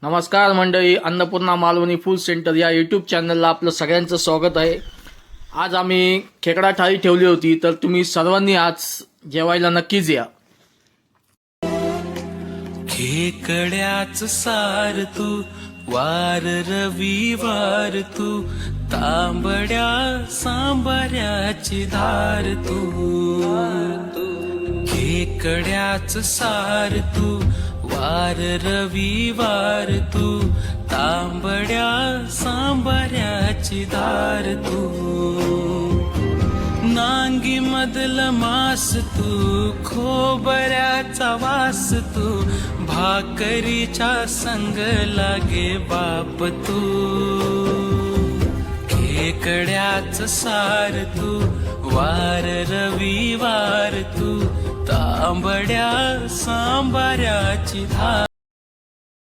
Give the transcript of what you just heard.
नमस्कार मंडळी, Annapurna Malvani food centre या यूट्यूब चॅनलला आपलं सगळ्यांचं स्वागत आहे। आज आम्ही खेकडा थाळी ठेवली होती, तर तुम्ही सर्वांनी आज जेवायला नक्कीच या। खेकड्याच सार तू वार रविवार तू तांबड्या सांबाऱ्याची धार तू खेकड्याच सार तू वार रविवार तू तांबड्या सांबाऱ्याची धार तू नांगी मधलं मास तू खोबऱ्याचा वास तू भाकरीच्या संग लागे बाप तू खेकड्याच सार तू वार रविवार तू तांबड्या सांबाऱ्याची धार